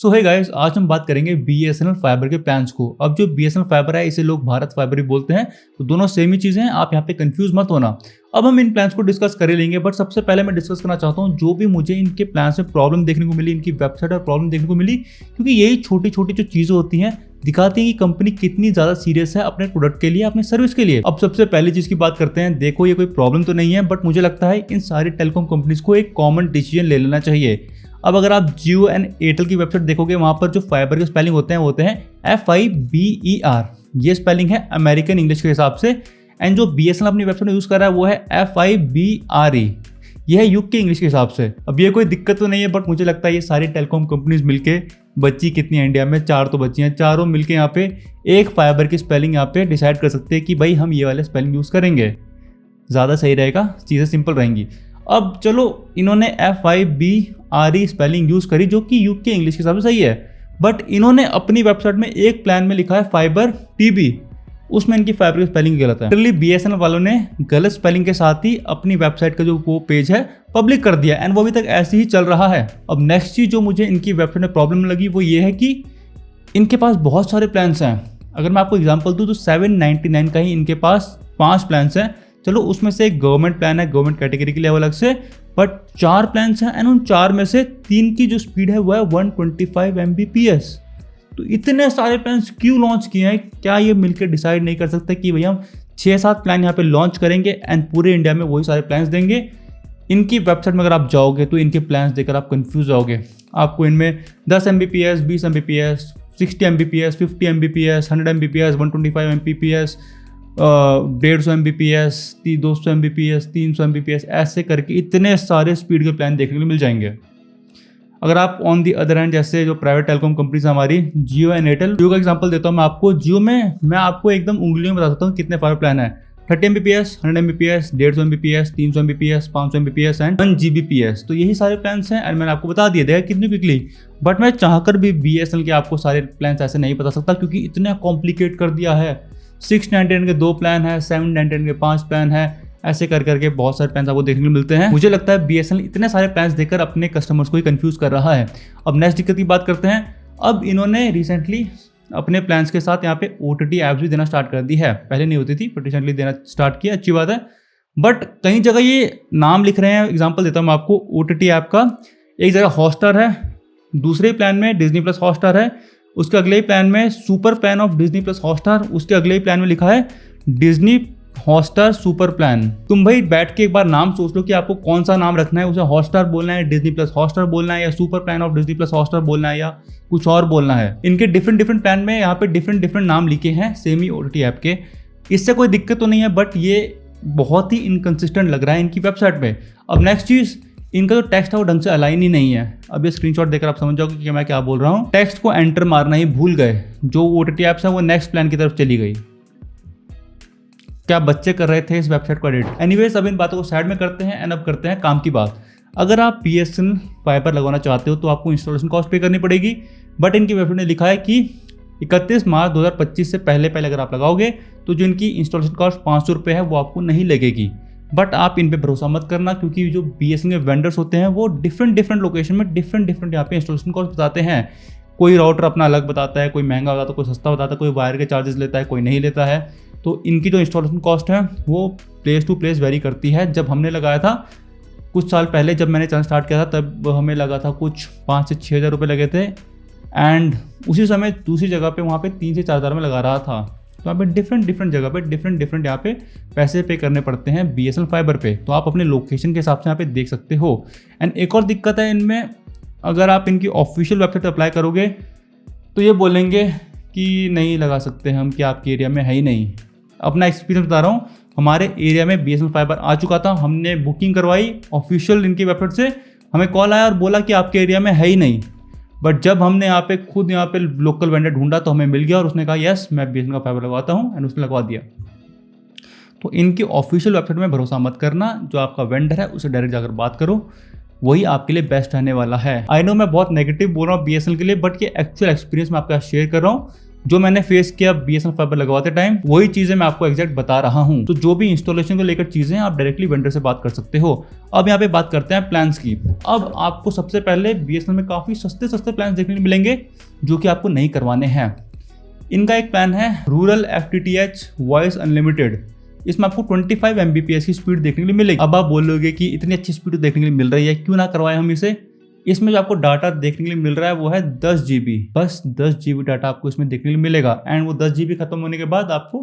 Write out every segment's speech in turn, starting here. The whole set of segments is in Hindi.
सो है गाइस, आज हम बात करेंगे बीएसएनएल फाइबर के प्लान्स को। अब जो बीएसएनएल फाइबर है इसे लोग भारत फाइबर भी बोलते हैं, तो दोनों सेम ही चीजें हैं, आप यहाँ पे कंफ्यूज मत होना। अब हम इन प्लान्स को डिस्कस कर ही लेंगे, बट सबसे पहले मैं डिस्कस करना चाहता हूँ जो भी मुझे इनके प्लान्स में प्रॉब्लम देखने को मिली, इनकी वेबसाइट पर प्रॉब्लम देखने को मिली, क्योंकि यही छोटी छोटी जो चीजें होती हैं दिखाती है कि कंपनी कितनी ज्यादा सीरियस है अपने प्रोडक्ट के लिए, अपने सर्विस के लिए। अब सबसे पहली चीज की बात करते हैं। देखो, ये कोई प्रॉब्लम तो नहीं है, बट मुझे लगता है इन सारी टेलीकॉम कंपनीज को एक कॉमन डिसीजन ले लेना चाहिए। अब अगर आप जियो एंड एयरटेल की वेबसाइट देखोगे, वहां पर जो फाइबर के स्पेलिंग होते हैं FIBER। ये स्पेलिंग है अमेरिकन इंग्लिश के हिसाब से। एंड जो बीएसएनएल अपनी वेबसाइट में यूज कर रहा है वो है FIBRE। ये है यूके इंग्लिश के हिसाब से। अब ये कोई दिक्कत तो नहीं है, बट मुझे लगता है ये सारी टेलीकॉम कंपनीज मिलके, बच्ची कितनी है इंडिया में, 4 तो बच्ची हैं, चारों मिलके यहाँ पे एक फाइबर की स्पेलिंग यहाँ पे डिसाइड कर सकते हैं कि भाई हम ये वाले स्पेलिंग यूज करेंगे, ज़्यादा सही रहेगा, चीज़ें सिंपल रहेंगी। अब चलो, इन्होंने FIBRE स्पेलिंग यूज़ करी जो कि यूके इंग्लिश के हिसाब से सही है, बट इन्होंने अपनी वेबसाइट में एक प्लान में लिखा है फाइबर टीबी, उसमें इनकी फाइबर की स्पेलिंग गलत है। लिटरली बीएसएनएल वालों ने गलत स्पेलिंग के साथ ही अपनी वेबसाइट का जो वो पेज है पब्लिक कर दिया, एंड वो अभी तक ऐसे ही चल रहा है। अब नेक्स्ट चीज़ जो मुझे इनकी वेबसाइट में प्रॉब्लम लगी वो ये है कि इनके पास बहुत सारे प्लान्स हैं। अगर मैं आपको एग्जांपल दूं तो 799 का ही इनके पास 5 प्लान्स हैं। चलो, उसमें से एक गवर्नमेंट प्लान है, गवर्नमेंट कैटेगरी के लिए अलग से, बट 4 प्लान्स हैं, एंड उन 4 में से 3 की जो स्पीड है वो है 125 Mbps। तो इतने सारे प्लान्स क्यों लॉन्च किए हैं? क्या ये मिलकर डिसाइड नहीं कर सकते कि भैया हम 6-7 प्लान यहाँ पे लॉन्च करेंगे एंड पूरे इंडिया में वही सारे प्लान्स देंगे? इनकी वेबसाइट में अगर आप जाओगे तो इनके प्लान्स देखकर आप कंफ्यूज होगे। आपको इनमें 10 Mbps, 20 Mbps, 60 Mbps, 50 Mbps, 100 Mbps, 125 Mbps, 150 Mbps, 200 Mbps, 300 Mbps, ऐसे करके इतने सारे स्पीड के प्लान देखने को मिल जाएंगे। अगर आप ऑन दी अदर हैंड, जैसे जो प्राइवेट टेलीकॉम कंपनीज हमारी जियो एंड एयरटेल, जियो का एग्जांपल देता हूँ मैं आपको। जियो में मैं आपको एकदम उंगलियों में बता सकता हूँ कितने फाइबर प्लान है। 30 Mbps, 100 Mbps, 150 Mbps, 300 Mbps, 500 Mbps and 1 Gbps। तो यही सारे प्लान्स हैं, एंड मैंने आपको बता दिया देखा कितनी क्विकली। बट मैं चाहकर भी बीएसएनएल के आपको सारे प्लान्स ऐसे नहीं बता सकता, क्योंकि इतना कॉम्प्लिकेट कर दिया है। 699 के 2 प्लान है, 799 के 5 प्लान है, ऐसे कर करके बहुत सारे प्लान आपको देखने को मिलते हैं। मुझे लगता है बीएसएनएल इतने सारे प्लान्स देकर अपने कस्टमर्स को ही कंफ्यूज कर रहा है। अब नेक्स्ट दिक्कत की बात करते हैं। अब इन्होंने रिसेंटली अपने प्लान्स के साथ यहाँ पे OTT ऐप्स भी देना स्टार्ट कर दी है। पहले नहीं होती थी, बट रिसेंटली देना स्टार्ट किया, अच्छी बात है। बट कई जगह ये नाम लिख रहे हैं, एग्जाम्पल देता हूँ मैं आपको OTT ऐप का। एक जगह हॉटस्टार है, दूसरे प्लान में डिज्नी प्लस हॉटस्टार है, उसके अगले ही प्लान में super plan of Disney plus Hotstar, उसके अगले ही प्लान में लिखा है डिज्नी हॉटस्टार सुपर प्लान। तुम भाई बैठ के एक बार नाम सोच लो कि आपको कौन सा नाम रखना है, उसे हॉटस्टार बोलना है, डिज्नी प्लस हॉटस्टार बोलना है, या super plan of Disney plus Hotstar बोलना है, या कुछ और बोलना है। इनके डिफरेंट प्लान में यहाँ पे डिफरेंट नाम लिखे हैं सेम ही OTT ऐप के। इससे कोई दिक्कत तो नहीं है, बट ये बहुत ही इनकंसिस्टेंट लग रहा है इनकी वेबसाइट पे। अब नेक्स्ट चीज़, इनका जो टेक्स्ट है वो ढंग से अलाइन ही नहीं है। अब ये स्क्रीनशॉट देखकर आप समझ जाओगे कि मैं क्या बोल रहा हूँ। टेक्स्ट को एंटर मारना ही भूल गए, जो OTT ऐप्स है वो नेक्स्ट प्लान की तरफ चली गई। क्या बच्चे कर रहे थे इस वेबसाइट को एडिट? एनीवेज, अब इन बातों को साइड में करते हैं एंड अब करते हैं काम की बात। अगर आप बीएसएनएल फाइबर लगवाना चाहते हो तो आपको इंस्टॉलेशन कॉस्ट पे करनी पड़ेगी, बट इनकी वेबसाइट ने लिखा है कि 31 मार्च 2025 से पहले अगर आप लगाओगे तो जो इनकी इंस्टॉलेशन कॉस्ट 500 रुपये है वो आपको नहीं लगेगी। बट आप इन पे भरोसा मत करना, क्योंकि जो बीएसएनएल के वेंडर्स होते हैं वो डिफरेंट लोकेशन में डिफरेंट यहाँ पे इंस्टॉलेशन कॉस्ट बताते हैं। कोई राउटर अपना अलग बताता है, कोई महंगा बताता है, कोई सस्ता बताता है, कोई वायर के चार्जेस लेता है, कोई नहीं लेता है। तो इनकी जो इंस्टॉलेशन कॉस्ट है वो प्लेस टू प्लेस वेरी करती है। जब हमने लगाया था कुछ साल पहले, जब मैंने चैनल स्टार्ट किया था, तब हमें लगा था कुछ 5 से 6 हज़ार रुपये लगे थे, एंड उसी समय दूसरी जगह पे वहाँ पे 3 से 4 हज़ार में लगा रहा था। तो यहाँ पे डिफरेंट जगह पे डिफरेंट यहाँ पे पैसे पे करने पड़ते हैं बीएसएनएल फाइबर पे। तो आप अपने लोकेशन के हिसाब से यहाँ पे देख सकते हो। एंड एक और दिक्कत है इनमें, अगर आप इनकी ऑफिशियल वेबसाइट अप्लाई करोगे तो ये बोलेंगे कि नहीं लगा सकते हम, कि आपके एरिया में है ही नहीं। अपना एक्सपीरियंस बता रहा हूँ, हमारे एरिया में बीएसएनएल फाइबर आ चुका था, हमने बुकिंग करवाई ऑफिशियल इनकी वेबसाइट से, हमें कॉल आया और बोला कि आपके एरिया में है ही नहीं। बट जब हमने यहाँ पे खुद यहाँ पे लोकल वेंडर ढूंढा तो हमें मिल गया, और उसने कहा यस मैं बीएसएनएल का फाइबर लगवाता हूँ, एंड उसने लगवा दिया। तो इनकी ऑफिशियल वेबसाइट में भरोसा मत करना, जो आपका वेंडर है उसे डायरेक्ट जाकर बात करो, वही आपके लिए बेस्ट रहने वाला है। आई नो मैं बहुत नेगेटिव बोल रहा हूँ बीएसएनएल के लिए, बट ये एक्चुअल एक्सपीरियंस मैं आपके साथ शेयर कर रहा हूँ। जो मैंने फेस किया BSNL फाइबर लगवाते टाइम, वही चीजें मैं आपको एग्जैक्ट बता रहा हूँ। तो जो भी इंस्टॉलेशन को लेकर चीजें आप डायरेक्टली वेंडर से बात कर सकते हो। अब यहाँ पे बात करते हैं प्लान्स की। अब आपको सबसे पहले BSNL में काफी सस्ते प्लान देखने को मिलेंगे जो कि आपको नहीं करवाने हैं। इनका एक प्लान है रूरल FTTH वॉइस अनलिमिटेड। इसमें आपको 25 Mbps की स्पीड देखने के लिए मिलेगी। अब आप बोलोगे कि इतनी अच्छी स्पीड देखने के लिए मिल रही है, क्यों ना करवाएं हम इसे। इसमें जो आपको डाटा देखने के लिए मिल रहा है वो है 10 GB, बस 10 GB डाटा आपको इसमें देखने के लिए मिलेगा। एंड वो 10 GB खत्म होने के बाद आपको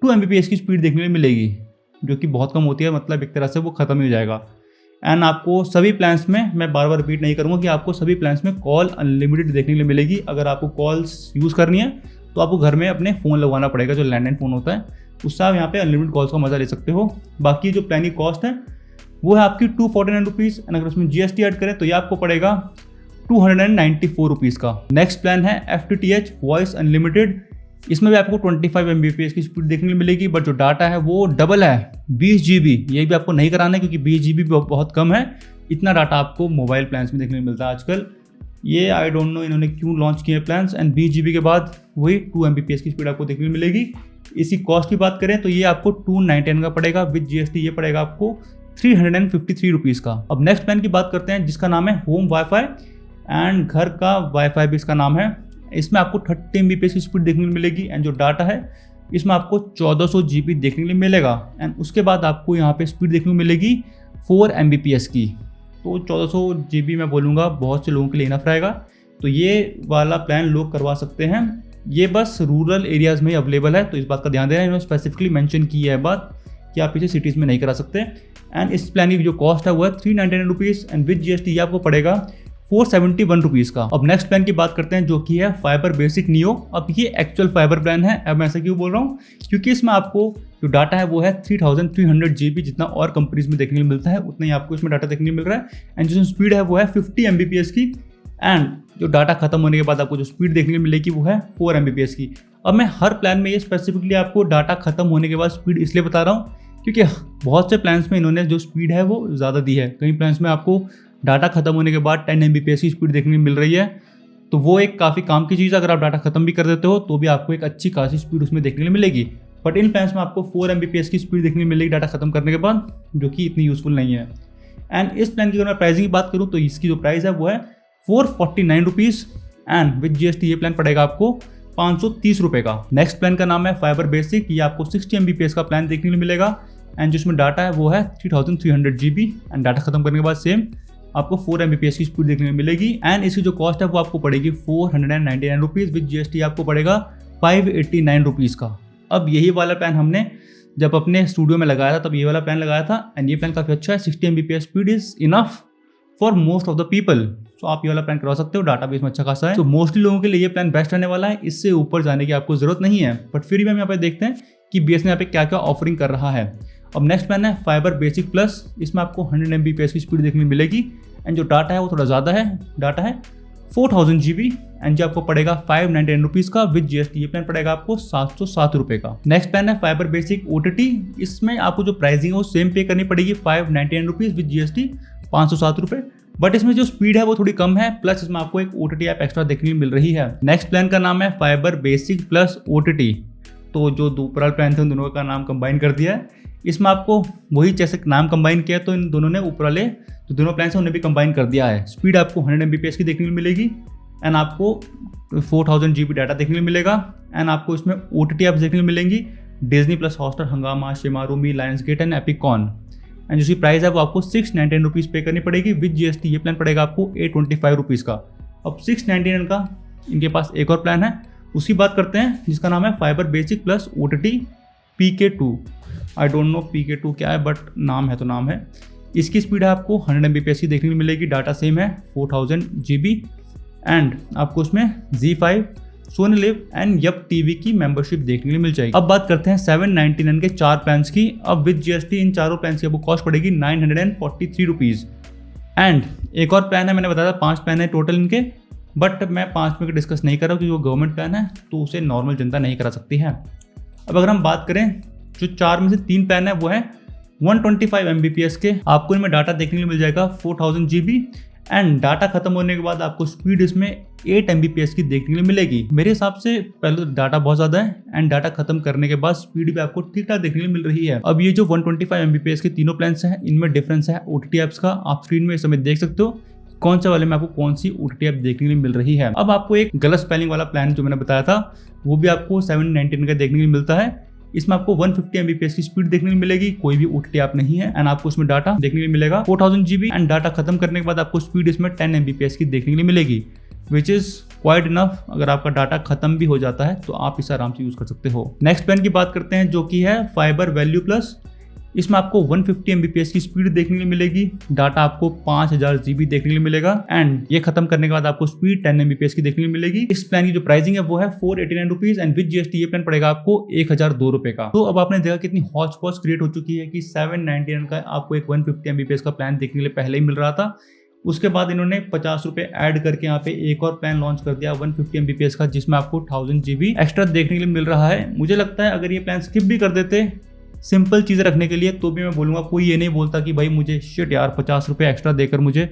2 Mbps की स्पीड देखने के लिए मिलेगी, जो कि बहुत कम होती है, मतलब एक तरह से वो खत्म ही हो जाएगा। एंड आपको सभी प्लान्स में, मैं बार बार रिपीट नहीं करूँगा कि आपको सभी प्लान्स में कॉल अनलिमिटेड देखने के लिए मिलेगी। अगर आपको कॉल्स यूज़ करनी है तो आपको घर में अपने फ़ोन लगवाना पड़ेगा, जो लैंडलाइन फ़ोन होता है, उससे आप यहाँ पे अनलिमिटेड कॉल्स का मजा ले सकते हो। बाकी जो प्लान की कॉस्ट है वो है आपकी 249 रुपीज़। एंड अगर उसमें GST ऐड करें तो ये आपको पड़ेगा 294 रुपीज़ का। नेक्स्ट प्लान है FTTH वॉइस अनलिमिटेड। इसमें भी आपको 25 Mbps की स्पीड देखने को मिलेगी, बट जो डाटा है वो डबल है, 20 GB। ये भी आपको नहीं कराना है क्योंकि 20 GB बहुत कम है। इतना डाटा आपको मोबाइल प्लान्स में देखने को मिलता है आजकल। ये आई डोंट नो इन्होंने क्यों लॉन्च किए प्लान्स। एंड 20 GB के बाद वही 2 Mbps की स्पीड आपको देखने को मिलेगी। इसी कॉस्ट की बात करें तो ये आपको 299 का पड़ेगा, विद GST ये पड़ेगा आपको 353 रुपीज़ का। अब नेक्स्ट प्लान की बात करते हैं जिसका नाम है होम वाईफाई एंड घर का वाईफाई भी इसका नाम है। इसमें आपको 30 Mbps की स्पीड देखने को मिलेगी। एंड जो डाटा है इसमें आपको 1400 GB देखने के लिए मिलेगा। एंड उसके बाद आपको यहाँ पे स्पीड देखने को मिलेगी 4 Mbps की। तो 1400 GB मैं बोलूँगा बहुत से लोगों के लिए इनफ रहेगा। तो ये वाला प्लान लोग करवा सकते हैं। ये बस रूरल एरियाज़ में ही अवेलेबल है, तो इस बात का ध्यान देना। इन्होंने स्पेसिफिकली मेंशन की है बात कि आप इसे सिटीज़ में नहीं करा सकते। एंड इस प्लान की जो कॉस्ट है वो है 399 रुपीज़ एंड विद GST ये आपको पड़ेगा 471 रुपीज़ का। अब नेक्स्ट प्लान की बात करते हैं जो कि है फाइबर बेसिक नियो। अब ये एक्चुअल फाइबर प्लान है। अब मैं ऐसा क्यों बोल रहा हूँ, क्योंकि इसमें आपको जो डाटा है वो है 3300 GB, जितना और कंपनीज में देखने को मिलता है उतना ही आपको इसमें डाटा देखने को मिल रहा है। एंड जो स्पीड है वो है 50 Mbps की। एंड जो डाटा खत्म होने के बाद आपको जो स्पीड देखने को मिलेगी वो है 4 Mbps की। अब मैं हर प्लान में ये स्पेसिफिकली आपको डाटा खत्म होने के बाद स्पीड इसलिए बता रहा हूँ क्योंकि बहुत से प्लान्स में इन्होंने जो स्पीड है वो ज़्यादा दी है। कई प्लान्स में आपको डाटा खत्म होने के बाद 10 Mbps की स्पीड देखने को मिल रही है, तो वो एक काफ़ी काम की चीज़ है। अगर आप डाटा खत्म भी कर देते हो तो भी आपको एक अच्छी खासी स्पीड उसमें देखने को मिलेगी। बट इन प्लान्स में आपको 4 Mbps की स्पीड देखने को मिलेगी डाटा खत्म करने के बाद, जो कि इतनी यूज़फुल नहीं है। एंड इस प्लान की अगर मैं प्राइसिंग की बात करूँ तो इसकी जो प्राइस है वो है 449 रुपीज़ एंड विद GST ये प्लान पड़ेगा आपको 530 रुपये का। नेक्स्ट प्लान का नाम है फाइबर बेसिक। ये आपको 60 Mbps का प्लान देखने को मिलेगा। एंड जिसमें डाटा है वो है 3300 GB। एंड डाटा खत्म करने के बाद सेम आपको 4 Mbps की स्पीड देखने को मिलेगी। एंड इसकी जो कॉस्ट है वो आपको पड़ेगी 499 रुपीज़, विद GST आपको पड़ेगा 589 रुपीज़ का। अब यही वाला प्लान हमने जब अपने स्टूडियो में लगाया था तब ये वाला प्लान लगाया था। एंड ये प्लान काफ़ी अच्छा है। 60 Mbps speed is enough for most of the people. So आप ये वाला प्लान करवा सकते हो, डाटा भी इसमें अच्छा खासा है। तो मोस्टली लोगों के लिए ये प्लान बेस्ट रहने वाला है। इससे ऊपर जाने की आपको जरूरत नहीं है। बट फिर भी हम यहाँ पे देखते हैं कि BSNL यहाँ पे क्या क्या ऑफरिंग कर रहा है। अब नेक्स्ट प्लान है फाइबर बेसिक प्लस। इसमें आपको 100 Mbps की स्पीड देखने को मिलेगी। एंड जो डाटा है वो थोड़ा ज़्यादा है, डाटा है 4000 GB। एंड जो आपको पड़ेगा 599 रुपीज़ का, विद GST ये प्लान पड़ेगा आपको 707 रुपये का। नेक्स्ट प्लान है फाइबर बेसिक OTT। इसमें आपको जो प्राइसिंग है वो सेम पे करनी पड़ेगी 599 रुपीज़, विद GST 507 रुपये। बट इसमें जो स्पीड है वो थोड़ी कम है, प्लस इसमें आपको एक OTT ऐप एक्स्ट्रा देखने को मिल रही है। नेक्स्ट प्लान का नाम है फाइबर बेसिक प्लस OTT। तो जो दो प्लान थे उन दोनों का नाम कंबाइन कर दिया है। इसमें आपको वही जैसे नाम कंबाइन किया तो इन दोनों ने ऊपर वाले जो दोनों प्लान हैं उन्हें भी कंबाइन कर दिया है। स्पीड आपको 100 Mbps की देखने को मिलेगी। एंड आपको 4000 GB डाटा देखने को मिलेगा। एंड आपको इसमें OTT ऐप्स देखने को मिलेंगी, डिज्नी प्लस, हॉटस्टार, हंगामा, शिमारूमी, लायंसगेट एंड एपिकॉन। एंड जिसकी प्राइस है वो आपको 699 रुपीज़ पे करनी पड़ेगी, विद GST ये प्लान पड़ेगा आपको 825 रुपीज़ का। अब 699 का इनके पास एक और प्लान है, उसकी बात करते हैं जिसका नाम है fibre basic plus OTT PK2। I don't know PK2 क्या है, बट नाम है तो नाम है। इसकी स्पीड है आपको 100 Mbps की देखने को मिलेगी। डाटा सेम है 4000 GB। एंड आपको उसमें ZEE5, Sony Liv and Yupp TV की मेंबरशिप देखने के लिए मिल जाएगी। अब बात करते हैं 799 के 4 प्लान्स की। अब विद GST इन चारों प्लान्स की आपको कॉस्ट पड़ेगी 943 रुपीज़। एंड एक और प्लान है, मैंने बताया था 5 प्लान है टोटल इनके, बट मैं 5 में डिस्कस नहीं कर रहा हूँ क्योंकि वो गवर्नमेंट प्लान है तो उसे नॉर्मल जनता नहीं करा सकती है। अब अगर हम बात करें जो 4 में से 3 प्लान है वो है 125 Mbps के। आपको इनमें डाटा देखने के लिए मिल जाएगा 4000 GB। एंड डाटा खत्म होने के बाद आपको स्पीड इसमें 8 Mbps की देखने के लिए मिलेगी। मेरे हिसाब से पहले तो डाटा बहुत ज्यादा है एंड डाटा खत्म करने के बाद स्पीड भी आपको ठीक ठाक देखने के लिए मिल रही है। अब ये जो 125 Mbps के तीनों प्लान्स हैं, इनमें डिफरेंस है OTT ऐप्स का। आप स्क्रीन में इस समय देख सकते हो कौन सा वाले में आपको कौन सी OTT ऐप देखने के लिए मिल रही है। अब आपको एक गलत स्पेलिंग वाला प्लान जो मैंने बताया था वो भी आपको 799 का देखने के लिए मिलता है। इसमें आपको 150 Mbps की स्पीड देखने को मिलेगी, कोई भी OTT ऐप नहीं है एंड आपको इसमें डाटा देखने को मिलेगा 4000 GB एंड डाटा खत्म करने के बाद आपको स्पीड इसमें 10 Mbps की देखने के लिए मिलेगी, विच इज क्वाइट इनफ। अगर आपका डाटा खत्म भी हो जाता है तो आप इसे आराम से यूज कर सकते हो। नेक्स्ट प्लान की बात करते हैं जो कि है फाइबर वैल्यू प्लस। इसमें आपको 150 Mbps की स्पीड देखने के लिए मिलेगी, डाटा आपको 5000 GB देखने के लिए मिलेगा एंड ये खत्म करने के बाद आपको स्पीड 10 Mbps की देखने के लिए मिलेगी। इस प्लान की जो प्राइसिंग है वो है 489 रुपीज एंड विद GST ये प्लान पड़ेगा आपको 1002 रुपए का। तो अब आपने देखा कितनी हॉच पॉच क्रिएट हो चुकी है कि 799 का आपको एक 150 Mbps का प्लान देखने के लिए पहले ही मिल रहा था। उसके बाद इन्होंने 50 रुपए ऐड करके यहाँ पे एक और प्लान लॉन्च कर दिया 150 Mbps का, जिसमें आपको 1000 GB एक्स्ट्रा देखने के लिए मिल रहा है। मुझे लगता है अगर ये प्लान स्किप भी कर देते सिंपल चीज़ें रखने के लिए तो भी मैं बोलूँगा कोई ये नहीं बोलता कि भाई मुझे शिट यार 50 रुपये एक्स्ट्रा देकर मुझे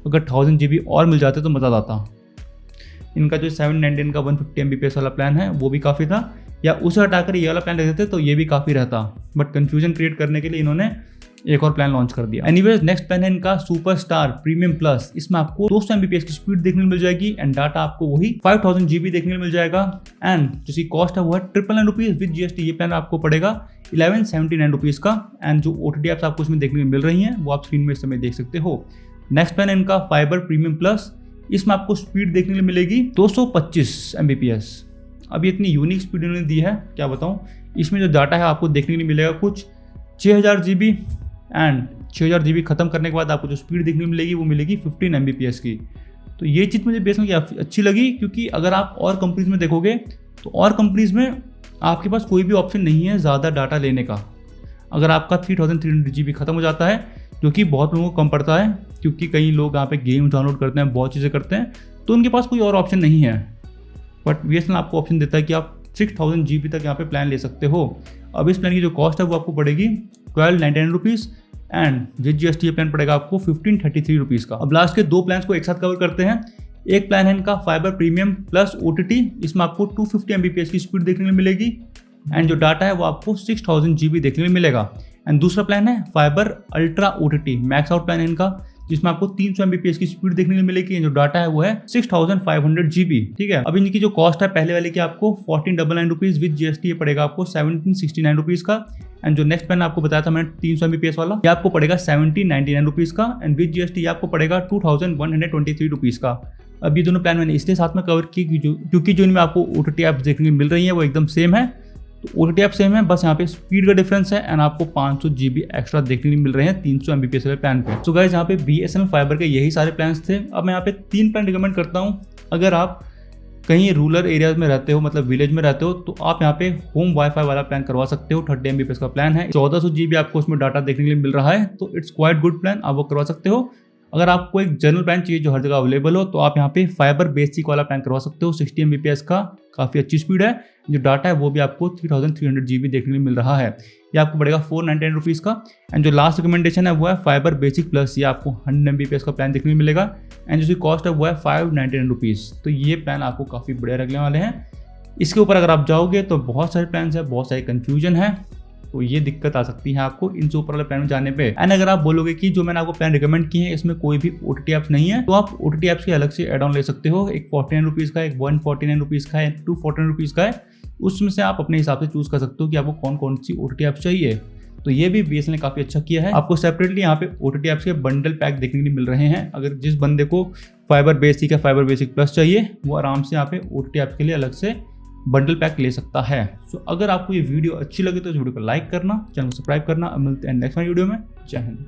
अगर 1000 GB और मिल जाते तो मज़ा आता। इनका जो 799 का 150 Mbps वाला प्लान है वो भी काफ़ी था, या उसे हटाकर ये वाला प्लान रख देते तो ये भी काफ़ी रहता, बट कन्फ्यूजन क्रिएट करने के लिए इन्होंने एक और प्लान लॉन्च कर दिया। एनीवेज नेक्स्ट प्लान है इनका सुपरस्टार प्रीमियम प्लस। इसमें आपको 200 Mbps की स्पीड देखने को मिल जाएगी एंड डाटा आपको वही 5000 GB देखने को मिल जाएगा एंड जिसकी कॉस्ट है वो है 999 रुपीज विद GST। ये प्लान आपको पड़ेगा 1179 रुपीज का एंड जो OTT ऐप्स आपको इसमें देखने को मिल रही हैं वो आप स्क्रीन में इस समय देख सकते हो। नेक्स्ट प्लान है इनका फाइबर प्रीमियम प्लस। इसमें आपको स्पीड देखने को मिलेगी 225 Mbps। अब ये इतनी यूनिक स्पीड इन्होंने दी है क्या बताऊँ। इसमें जो डाटा है आपको देखने को मिलेगा कुछ 6000 GB एंड 6000 GB खत्म करने के बाद आपको जो स्पीड देखने को मिलेगी वो मिलेगी 15 Mbps की। तो ये चीज़ मुझे बेसिकली अच्छी लगी, क्योंकि अगर आप और कंपनीज में देखोगे तो और कंपनीज में आपके पास कोई भी ऑप्शन नहीं है ज़्यादा डाटा लेने का। अगर आपका 3300 GB खत्म हो जाता है, जो कि बहुत लोगों को कम पड़ता है क्योंकि कई लोग यहाँ पे गेम डाउनलोड करते हैं, बहुत चीज़ें करते हैं, तो उनके पास कोई और ऑप्शन नहीं है। बट BSNL आपको ऑप्शन देता है कि आप 6000 GB तक यहाँ पे प्लान ले सकते हो। अब इस प्लान की जो कॉस्ट है वो आपको पड़ेगी 1299 रुपीज़ एंड विद GST ये प्लान पड़ेगा आपको 1533 रुपीज़ का। अब लास्ट के दो प्लान्स को एक साथ कवर करते हैं। एक प्लान है इनका फाइबर प्रीमियम प्लस OTT। इसमें आपको 250 Mbps की स्पीड देखने को मिलेगी एंड जो डाटा है वो आपको 6000 GB देखने को मिलेगा। एंड दूसरा प्लान है fibre ultra OTT max out plan है इनका, जिसमें आपको 300 Mbps की स्पीड देखने को मिलेगी। जो डाटा है वो है 6500 GB। ठीक है, अब इनकी जो कॉस्ट है पहले वाले की आपको 1499 रुपीज़ विद GST ये पड़ेगा आपको 1769 रुपीज़ का। एंड जो नेक्स्ट प्लान आपको बताया था मैंने 300 Mbps वाला, ये आपको पड़ेगा 1799 रुपीज़ का एंड विद GST ये आपको पड़ेगा 2123 रुपीज़ का। अब ये दोनों प्लान मैंने इसलिए साथ में कवर की क्योंकि जो इनमें आपको OTT ऐप्स देखने को मिल रही है वो एकदम सेम है। तो OTT ऐप सेम है, बस यहाँ पे स्पीड का डिफरेंस है एंड आपको 500 GB एक्स्ट्रा देखने को मिल रहे हैं 300 Mbps वाले प्लान पे। सो गाइस यहाँ पे BSNL फाइबर के यही सारे प्लान्स थे। अब मैं यहाँ पे 3 प्लान रिकमेंड करता हूँ। अगर आप कहीं रूरल एरियाज में रहते हो, मतलब विलेज में रहते हो, तो आप यहाँ पे होम वाईफाई वाला प्लान करवा सकते हो। 30 Mbps का प्लान है, 1400 GB आपको उसमें डाटा देखने के लिए मिल रहा है, तो इट्स क्वाइट गुड प्लान, आप वो करवा सकते हो। अगर आपको एक जनरल प्लान चाहिए जो हर जगह अवेलेबल हो, तो आप यहाँ पे फाइबर बेसिक वाला प्लान करवा सकते हो। 60 Mbps का काफ़ी अच्छी स्पीड है, जो डाटा है वो भी आपको 3300 GB देखने को मिल रहा है। ये आपको पड़ेगा 499 रुपीज़ का। एंड जो लास्ट रिकमेंडेशन है वो है फाइबर बेसिक प्लस, ये आपको 100 Mbps का प्लान देखने को मिलेगा एंड जिसकी कॉस्ट है वो है 599 रुपीज़। तो ये प्लान आपको काफ़ी बढ़िया लगने वाले हैं। इसके ऊपर अगर आप जाओगे तो बहुत सारे प्लान है, बहुत सारी कन्फ्यूजन है, तो ये दिक्कत आ सकती है आपको इन ऊपर वाले प्लान में जाने पे। एंड अगर आप बोलोगे कि जो मैंने आपको प्लान रिकमेंड किए हैं इसमें कोई भी OTT ऐप्स नहीं है, तो आप OTT ऐप्स के अलग से एड ऑन ले सकते हो। एक 49 रुपीज़ का, एक 149 रुपीज़ का है, 249 रुपीज़ का है। उसमें से आप अपने हिसाब से चूज कर सकते हो कि आपको कौन कौन सी OTT ऐप्स चाहिए। तो ये भी BSNL ने काफ़ी अच्छा किया है। आपको सेपरेटली यहाँ पे OTT ऐप्स के बंडल पैक देखने के लिए मिल रहे हैं। अगर जिस बंदे को फाइबर बेसिक या फाइबर बेसिक प्लस चाहिए वो आराम से यहाँ पे OTT ऐप्स के लिए अलग से बंडल पैक ले सकता है। सो अगर आपको ये वीडियो अच्छी लगे तो इस वीडियो को लाइक करना, चैनल को सब्सक्राइब करना। अब मिलते हैं नेक्स्ट वीडियो में। जय हिंद।